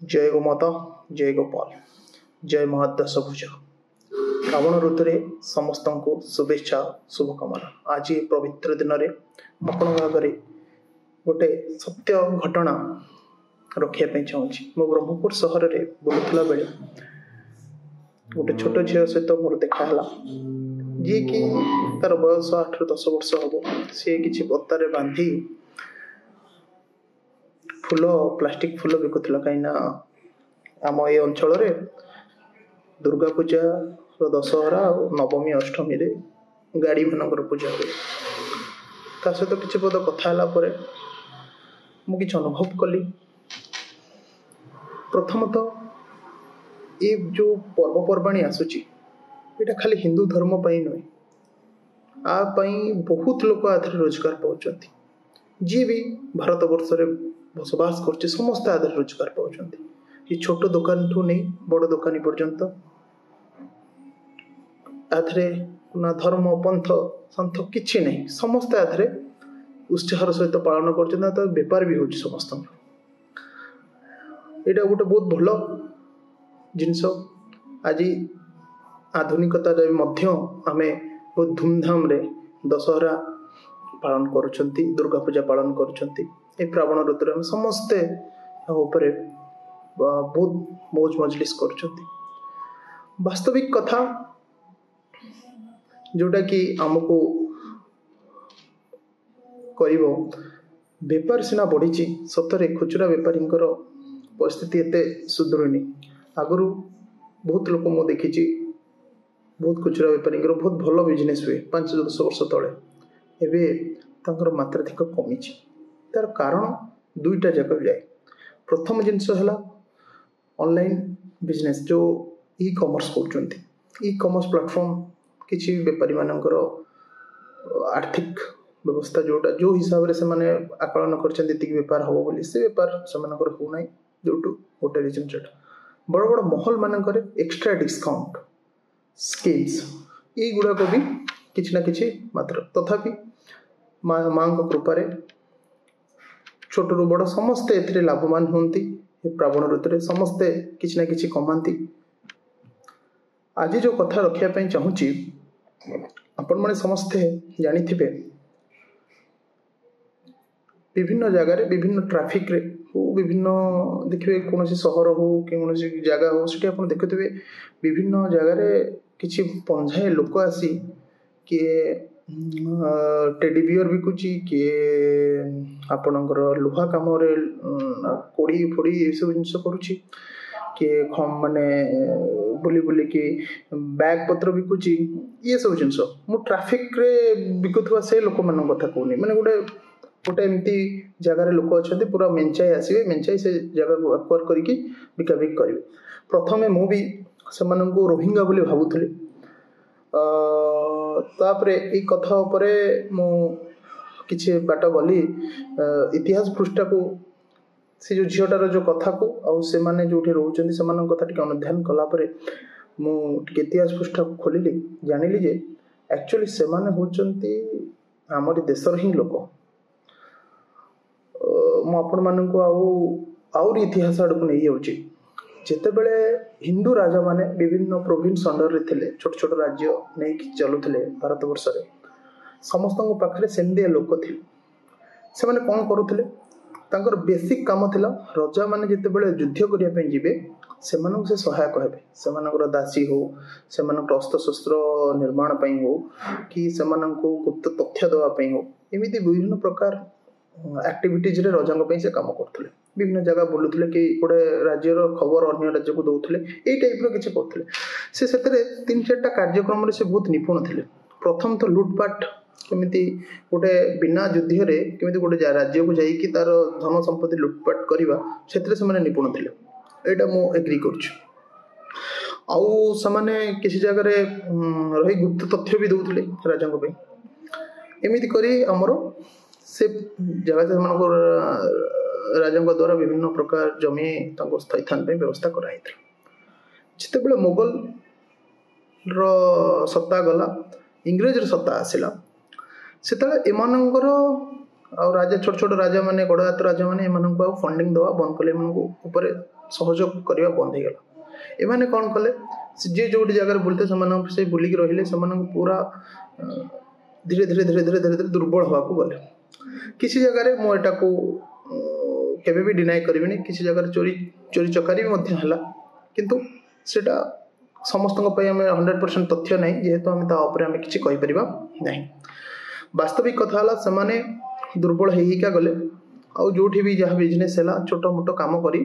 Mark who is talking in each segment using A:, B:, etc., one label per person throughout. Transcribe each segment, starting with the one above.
A: जय गोमाता जय गोपाल जय महादशभुज श्रावण ऋतु समस्त को शुभेच्छा शुभकामना। आज ये पवित्र दिन में आपण आगे गोटे सत्य घटना रखापी चाहूँगी। मो ब्रह्मपुर सहर में बुलूला बेले गोटे छोट झील सहित मोर देखाला जी कि तार बयस 8 ରୁ 10 वर्ष हम सी कि बत्तारे बांधी फूल प्लास्टिक फूल बिकुला कहीं आम ये अंचल दुर्गा पूजा दशहरा और नवमी अष्टमी रे गाड़ी मानक पूजा हुए। ता सहित किसी पद कथा मुझे अनुभव कली। प्रथमतः ये जो पर्वपर्वाणी आसूची ये खाली हिंदू धर्म पर नुहे आई बहुत लोग आधे रोजगार पाँच जी भी भारत वर्ष बसवास कर समस्त आधे रोजगार पाँच। ये छोट दुकान ठू नहीं बड़ दुकानी पर्यंत आधे ना धर्म पंथ संथ किसी नहीं समस्ते आधे उत्साहर सहित पालन कर बेपार भी हो समस्त। यहाँ गोटे बहुत भल जिनस आज आधुनिकता आम बहुत धूमधाम रे दशहरा पालन कर दुर्गा पूजा पालन कर श्रावण ऋतु में समस्ते बहुत मौज मजलिस कर। वास्तविक कथा जोटा कि आमको करिवो बेपार सिना बढ़ी सतरे खुचरा बेपारी परिस्थिति एते सुदृढ़ नहीं। आगु बहुत लोक मु देखी बहुत खुचरा बेपारी बहुत भल बिजनेस हुए 5-10 वर्ष तले एबे तांकर मात्राधिक कमी। तार कारण दुईटा जाक जाए। प्रथम जिनस है ऑनलाइन बिजनेस जो ई कॉमर्स कर ई कॉमर्स प्लेटफॉर्म किसी बेपारी मानकर आर्थिक व्यवस्था जोटा जो हिसाब से माने आकलन कर बेपार हम बोली से बेपार से होना जो गोटे रिजन से बड़ बड़ महल मानक एक्स्ट्रा डिस्काउंट स्कीम्स युड़ाक भी किसी ना कि मात्र तथापि माँ कृपारे छोट रू बड़ समस्ते ए लाभवान होती। श्रावण ऋतु समस्ते किसी ना कि कमाती। आज जो कथा रखापी चाहूँगी आपण मैंने समस्ते जानी विभिन्न जगार विभिन्न ट्राफिक रे हो विभिन्न देखिए कौन सहर हो कि कौन जगह हो सीटी आप देखुवे विभिन्न जगार किसी पंझाए लोक आसी किए टेडी बियर बिकुची किए आपणकर लुहा कम कोड़ी फोड़ी ये सब जिनस करुच्ची किए माने बुली बुली कि बैग पत्र बिकुची ये सब जिनस मु ट्राफिक रे बिकुवा से लोक मान कथा कहूनी माने गोटे गोटे एमती जगार लोक अच्छा पूरा मेंचाई आसवे मेंचाई से जगह को एक्वायर करके बिकाबिक करेंगे। प्रथमे मु भी से रोहिंगा बोली भावुली तापरे ये कथा उपरे मु किछि बाट गली इतिहास पृष्ठा को से जो झीटार जो कथा को आउ से माने जो रोचन से कथा टी अनुध्यान कलापर मु इतिहास पृष्ठा को खोलिली जानिली जे एक्चुअली से माने होचंती हमर देशर ही लोक। मु आपण मानक आउर इतिहास आड़ को नहीं जाऊँगी जितेबले हिंदू राजा माने विभिन्न प्रोविंस अंडर रे थिले छोट छोट राज्य नहीं चलुले भारत वर्ष रे समस्त पाखे सेमिया लोक थे से माने कौन करुले तांकर बेसिक काम थिला राजा माने जितेबले युद्ध करने जीवे से सहायक हेबे से दासी हो से अस्त्र शस्त्र निर्माण हो कि से गुप्त तथ्य देवाई हो एमती विभिन्न प्रकार एक्टिविटीज रे राजा से काम करते विभिन्न जगह बुलूले कि गोटे राज्यर खबर अन्य राज्य को दौले यही टाइप किसी करते से 3-4टा कार्यक्रम से बहुत निपुण थे। प्रथम तो लुटपाट केमिति गोटे बिना युद्ध रे केमिति गोटे राज्य को जाइए तार धन संपत्ति लुटपाट करवा से निपुण थे। यहाँ मु एग्री कर किसी जगह रही गुप्त तथ्य भी दौले राजा एमती करी आमर से जगह राजा द्वारा विभिन्न प्रकार जमी स्थायीथान व्यवस्था कराई जितेबले मोगल सत्ता गला इंग्रेज सत्ता आसला से एमानंकर ଆଉ राजा छोट छोट राजा माने गड़ हाथ राजा माने एमानंकु फंडिंग दवा बंद कले एमानंकु ऊपर सहयोग करवा बंद हो गला एमाने कौन कले जे जो जगह बुलते से बुलिक रहिले पूरा धीरे धीरे धीरे धीरे धीरे धीरे दुर्बल हवा को गले किसी जगह मुझा को केबे भी डिनाई करिबिनी किसी जगह चोरी चोरी चकारी भी हला किंतु सेटा समस्त 100% तथ्य नहीं जेहेतु आम ताऊपर किसी कहीपर ना वास्तविक कथा है से दुर्बल होगा गले आउ जो भी जहाँ बिजनेस है छोट मोट कम कर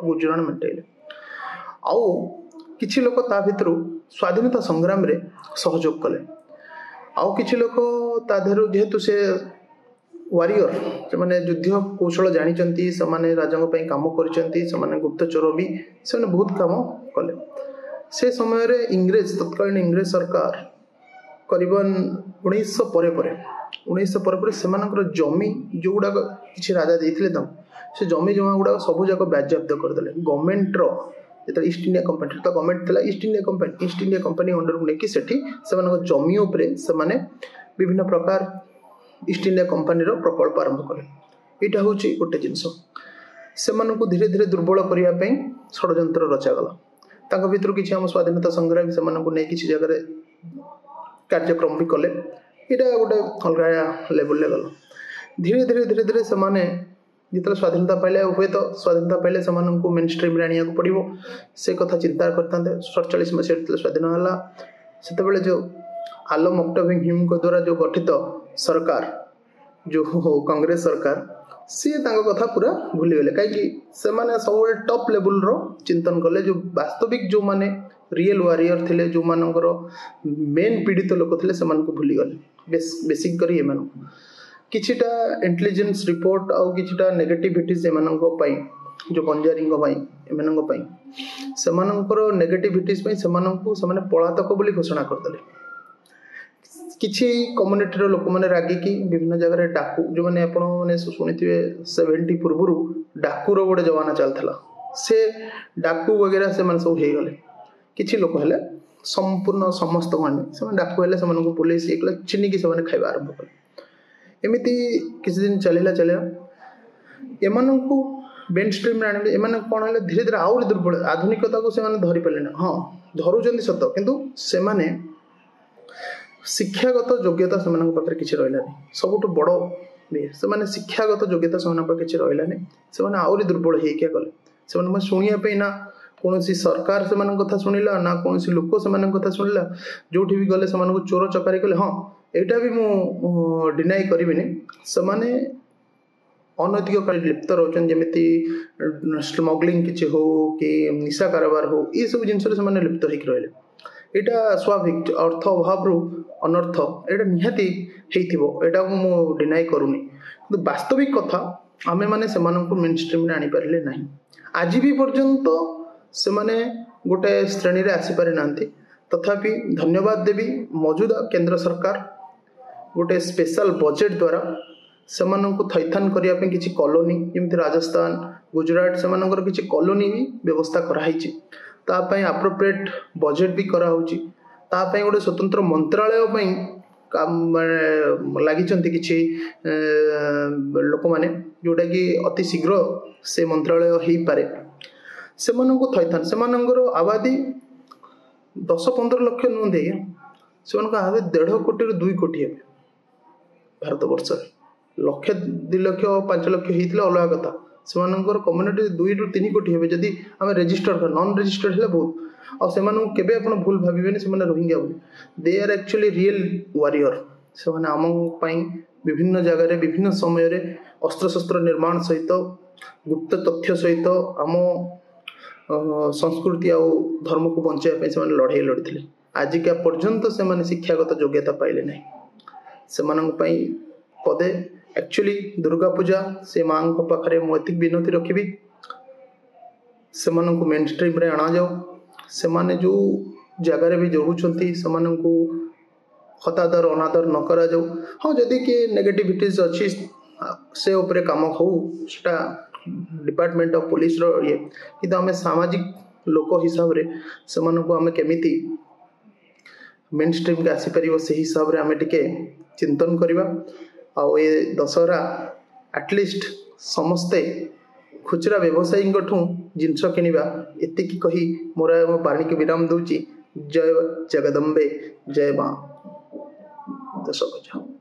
A: गुजराण मेटाइले आउ किछि लोक ता भितर स्वाधीनता संग्राम रे सहयोग कले आउ किछि लोक ता देहरु जेहेतु से वारियर से माने युद्ध कौशल जानी से राजा काम कर गुप्तचर भी से बहुत काम कले से समय रे इंग्रेज तत्कालीन इंग्रेज सरकार करीबन 1900 पर से जमी जो गुड़ाक किसी राजा देते से जमी जमा गुड़ाक सब जाक बाज्याप्त करदे गवर्नमेंट जो ईस्ट इंडिया कंपनी तो गवर्नमेंट था ईस्ट इंडिया कंपनी अंडर को लेकिन से जमी उपरे से विभिन्न प्रकार ईस्ट इंडिया कंपनी प्रकल्प आरंभ कले यहाँ हूँ गोटे जिनस से धीरे धीरे दुर्बल करने षड्यंत्र रचागला भर किसी आम स्वाधीनता संग्रामी से नहीं किसी जगह कार्यक्रम भी कले यहाँ गोटे अलग लेवल गल धीरे धीरे धीरे धीरे से जिते स्वाधीनता पाइले हुए तो स्वाधीनता पाइले से मेन स्ट्रीम आने को पड़ो से कथा चिंता करते 47 मसीह स्वाधीन है से जो आलम अक्टोबिंग ह्यूम द्वारा जो गठित सरकार जो कांग्रेस सरकार सी कथा पूरा भूलीगले कहीं सब टॉप लेवल रो चिंतन कले जो वास्तविक जो माने रियल वारियर थिले जो मानकर मेन पीड़ित लोक थे से भूलीगले बेसिक करी किछिटा इंटेलिजेंस रिपोर्ट आउ किछिटा नेगेटिविटीज एमानंको जो कंजारिंग से नेगेटिविटीज से पलातक बोली घोषणा करदे किछि कम्युनिटी लोक मैंने रागिकी विभिन्न जगह डाकू जो मैंने आपने शुणी 70 पूर्व डाकूर गोटे जमाना चलता से डाकू वगैरह से सब हो गले किछि लोक हेले संपूर्ण समस्त माने से डाकू हेले से पुलिस ये चिन्हिकी से खाଇବା आरंभ कले एमती किसी दिन चलिला एमानंकु मेन स्ट्रीम आने एमाने कौन है धीरे धीरे आउरी दुर्बल आधुनिकता को से धरी पारे ना हाँ धरुचंदी सत किंतु से शिक्षागत योग्यता से किसी रहा सबुठ बड़ से शिक्षागत योग्यता से किसी रहा से आउरी दुर्बल होके गले से शुणापी ना कौन सरकार से कथा शुणिला ना कौन लोक से कथा शुणिला जो भी गले से चोर चकारी कले हाँ यहाँ भी मु डिनाई करिबिनी से अनैतिक कार्य लिप्त रोचन जमी स्मगलिंग किसी हो कि निशा कारोबार हो ये सब जिनस लिप्त होकर रहे यहाँ स्वाभाविक अर्थ अभाव अनर्थ यहाँ निहाती होता मु डिनाई करूनी कि वास्तविक कथा आमे माने सेमानंकु मेन स्ट्रीम रे आनी पारिले नाही आज भी पर्यंत से माने गोटे श्रेणी रे आसी पारि नांती तथापि धन्यवाद देवी मौजूदा केंद्र सरकार गोटे स्पेशल बजेट द्वारा से थैथान करने किसी कॉलोनी जमी राजस्थान गुजरात से किसी कॉलोनी भी व्यवस्था कराई एप्रोप्रिएट बजेट भी कराऊँगी गोटे स्वतंत्र मंत्रालय लगी किसी लोक मैंने जोटा कि अति शीघ्र से मंत्रालय हो पारे से थैथान से आबादी 10-15 लाख नुहते से आबादी 1.5 कोटी 2 कोटी है भारत वर्ष 1-2 लाख 5 लाख होता अलग कथा से कम्युनिटी 2-3 कोटी हे जदि आम रेजिस्टर कर नॉन रेजिस्टर्ड है बहुत आसे आप भूल भावे से रोहिंग्या बोली they are actually real warrior से आम विभिन्न जगह विभिन्न समय अस्त्र शस्त्र निर्माण सहित गुप्त तथ्य सहित आम संस्कृति आउ धर्म को बचाई से लड़ाई लड़ी आजिका पर्यंत से शिक्षागत योग्यता पाइले ना से पदे एक्चुअली दुर्गा पूजा से माँ पाखे मुझे विनती रखी से मेन स्ट्रीम रे आना जाओ से जो जगार भी जोड़ुंट से हतादर अनादर न करा जाओ हाँ जदि किए नेगेटिविटीज अच्छी से उपरे काम हो डिपार्टमेंट ऑफ पुलिस रो ये कि आम सामाजिक लोक हिसाब से आम केमिति मेन स्ट्रीम के आसीपर से हिसाब से आम टिके चिंतन करवा आउ ए दशहरा एटलिस्ट समस्ते खुचरा व्यवसायी जिनस किणवा एतिकी कही मोर वाणी के विराम दूची। जय जगदम्बे, जय माँ दशभुजा।